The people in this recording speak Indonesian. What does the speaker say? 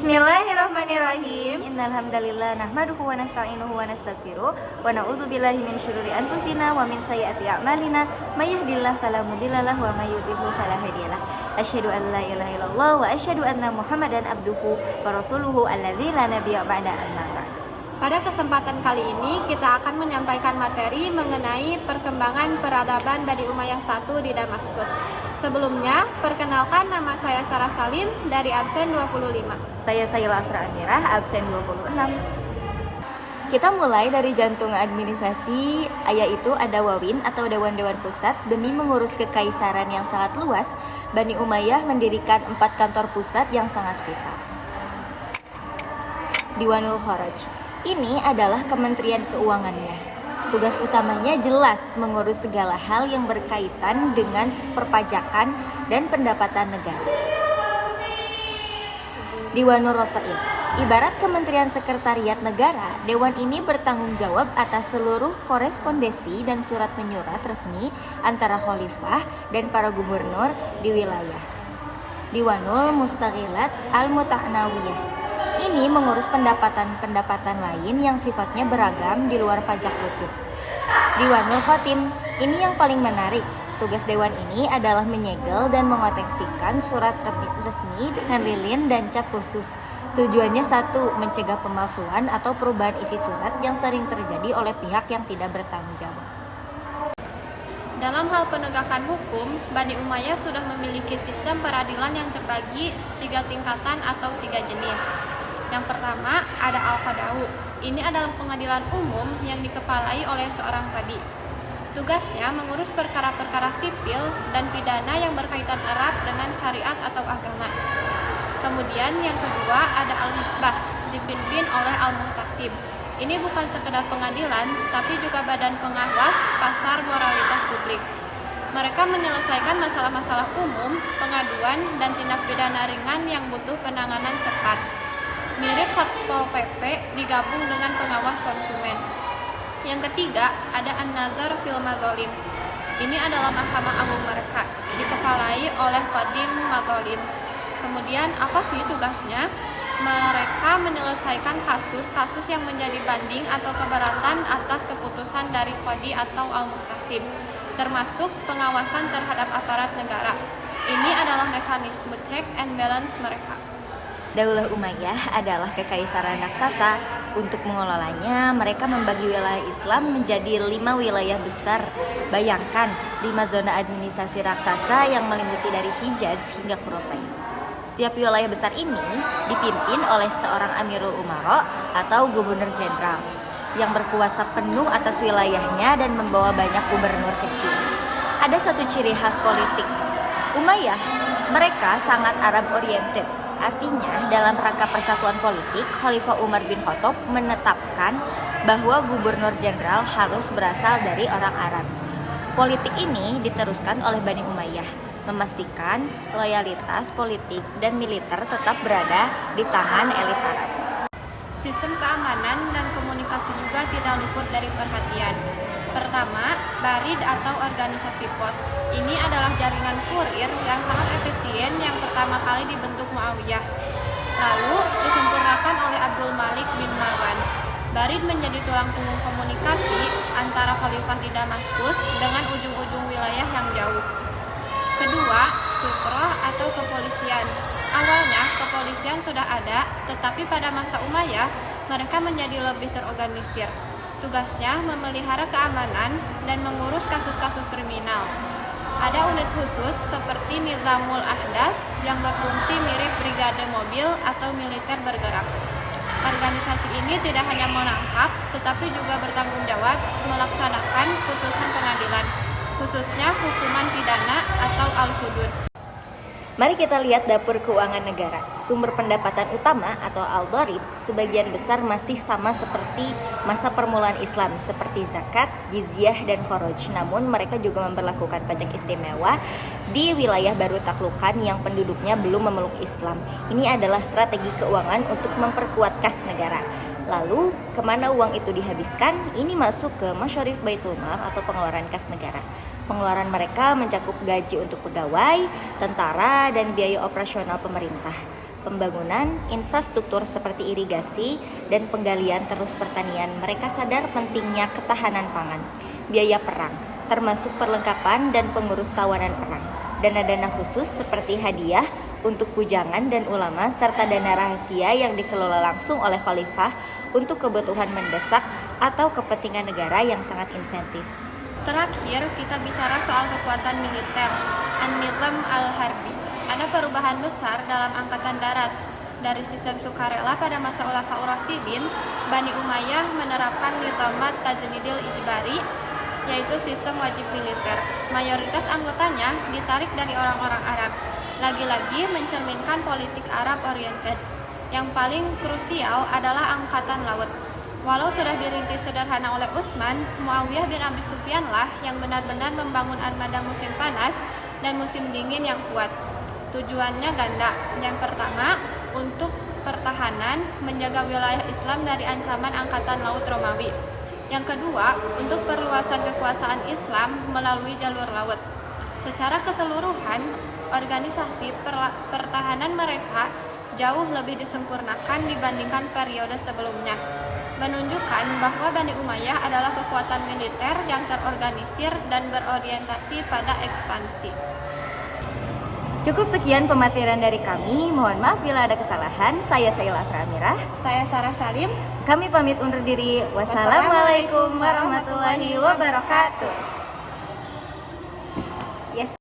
Bismillahirrahmanirrahim. Innal hamdalillah nahmaduhu wa nasta'inuhu wa nastaghfiruh wa na'udzu billahi min syururi anfusina wa min sayyiati a'malina may yahdihillahu fala mudhillalah wa may yudhlil fala hadiyalah. Asyhadu an la ilaha illallah wa asyhadu anna Muhammadan abduhu wa rasuluhu alladzi la nabiyya ba'da amma ba'd. Pada kesempatan kali ini kita akan menyampaikan materi mengenai perkembangan peradaban Bani Umayyah I di Damaskus. Sebelumnya, perkenalkan nama saya Sarah Salim dari absen 25. Saya Sayla Afra Amirah, absen 26. Kita mulai dari jantung administrasi, yaitu ada Wawin atau Dewan-Dewan Pusat. Demi mengurus kekaisaran yang sangat luas, Bani Umayyah mendirikan 4 kantor pusat yang sangat vital. Diwanul Kharaj. Ini adalah Kementerian Keuangannya. Tugas utamanya jelas mengurus segala hal yang berkaitan dengan perpajakan dan pendapatan negara. Diwanul Rosail. Ibarat Kementerian Sekretariat Negara, Dewan ini bertanggung jawab atas seluruh korespondensi dan surat menyurat resmi antara khalifah dan para gubernur di wilayah. Diwanul Mustaghilat Al-Muta'nawiyah. Ini mengurus pendapatan-pendapatan lain yang sifatnya beragam di luar pajak rutin. Diwanul Khotim, ini yang paling menarik. Tugas Dewan ini adalah menyegel dan mengoteksikan surat resmi dengan lilin dan cap khusus. Tujuannya satu, mencegah pemalsuan atau perubahan isi surat yang sering terjadi oleh pihak yang tidak bertanggung jawab. Dalam hal penegakan hukum, Bani Umayyah sudah memiliki sistem peradilan yang terbagi 3 tingkatan atau 3 jenis. Yang pertama ada Al-Qada'u. Ini adalah pengadilan umum yang dikepalai oleh seorang qadi. Tugasnya mengurus perkara-perkara sipil dan pidana yang berkaitan erat dengan syariat atau agama. Kemudian yang kedua ada Al-Hisbah, dipimpin oleh Al-Muhtasib. Ini bukan sekedar pengadilan, tapi juga badan pengawas pasar moralitas publik. Mereka menyelesaikan masalah-masalah umum, pengaduan, dan tindak pidana ringan yang butuh penanganan cepat. Mirip Satpol PP digabung dengan pengawas konsumen. Yang ketiga, ada An-Nazar fil Madzalim. Ini adalah mahkamah agung mereka, dikepalai oleh Qadim Madzalim. Kemudian apa sih tugasnya? Mereka menyelesaikan kasus-kasus yang menjadi banding atau keberatan atas keputusan dari Qadi atau Al-Muhtasib, termasuk pengawasan terhadap aparat negara. Ini adalah mekanisme check and balance mereka. Daulah Umayyah adalah kekaisaran raksasa. Untuk mengelolanya, mereka membagi wilayah Islam menjadi 5 wilayah besar. Bayangkan, 5 zona administrasi raksasa yang meliputi dari Hijaz hingga Khurasan. Setiap wilayah besar ini dipimpin oleh seorang Amirul Umara atau Gubernur Jenderal yang berkuasa penuh atas wilayahnya dan membawa banyak gubernur kecil. Ada satu ciri khas politik Umayyah, mereka sangat Arab oriented. Artinya, dalam rangka persatuan politik, Khalifah Umar bin Khattab menetapkan bahwa gubernur jenderal harus berasal dari orang Arab. Politik ini diteruskan oleh Bani Umayyah, memastikan loyalitas politik dan militer tetap berada di tangan elit Arab. Sistem keamanan dan komunikasi juga tidak luput dari perhatian. Pertama, Barid atau organisasi pos. Ini adalah jaringan kurir yang sangat efisien yang pertama kali dibentuk Muawiyah. Lalu disempurnakan oleh Abdul Malik bin Marwan. Barid menjadi tulang punggung komunikasi antara khalifah di Damaskus dengan ujung-ujung wilayah yang jauh. Kedua, Sutroh atau kepolisian. Awalnya kepolisian sudah ada, tetapi pada masa Umayyah mereka menjadi lebih terorganisir. Tugasnya memelihara keamanan dan mengurus kasus-kasus kriminal. Ada unit khusus seperti Nizamul Ahdas yang berfungsi mirip brigade mobil atau militer bergerak. Organisasi ini tidak hanya menangkap, tetapi juga bertanggung jawab melaksanakan putusan pengadilan, khususnya hukuman pidana atau al-hudud. Mari kita lihat dapur keuangan negara. Sumber pendapatan utama atau al-dharib sebagian besar masih sama seperti masa permulaan Islam, seperti zakat, jizyah, dan kharaj. Namun mereka juga memberlakukan pajak istimewa di wilayah baru taklukan yang penduduknya belum memeluk Islam. Ini adalah strategi keuangan untuk memperkuat kas negara. Lalu, kemana uang itu dihabiskan? Ini masuk ke masyarif Baitul Mal atau pengeluaran kas negara. Pengeluaran mereka mencakup gaji untuk pegawai, tentara, dan biaya operasional pemerintah. pembangunan infrastruktur seperti irigasi dan penggalian terus pertanian, mereka sadar pentingnya ketahanan pangan, biaya perang, termasuk perlengkapan dan pengurus tawanan perang, dana-dana khusus seperti hadiah untuk bujangan dan ulama, serta dana rahasia yang dikelola langsung oleh khalifah untuk kebutuhan mendesak atau kepentingan negara yang sangat insentif. Terakhir, kita bicara soal kekuatan militer, An-Nizam al-Harbi. Ada perubahan besar dalam angkatan darat. Dari sistem sukarela pada masa Khulafaur Rasyidin, Bani Umayyah menerapkan Nizamat Tajnidil Ijbari, yaitu sistem wajib militer. Mayoritas anggotanya ditarik dari orang-orang Arab. Lagi-lagi mencerminkan politik Arab oriented. Yang paling krusial adalah angkatan laut. Walau sudah dirintis sederhana oleh Utsman, Muawiyah bin Abi Sufyan lah yang benar-benar membangun armada musim panas dan musim dingin yang kuat. Tujuannya ganda. Yang pertama, untuk pertahanan, menjaga wilayah Islam dari ancaman angkatan laut Romawi. Yang kedua, untuk perluasan kekuasaan Islam melalui jalur laut. Secara keseluruhan, organisasi pertahanan mereka jauh lebih disempurnakan dibandingkan periode sebelumnya, menunjukkan bahwa Bani Umayyah adalah kekuatan militer yang terorganisir dan berorientasi pada ekspansi. Cukup sekian pemaparan dari kami. Mohon maaf bila ada kesalahan. Saya Saila Amirah. Saya Sarah Salim. Kami pamit undur diri. Wassalamualaikum warahmatullahi wabarakatuh. Yes.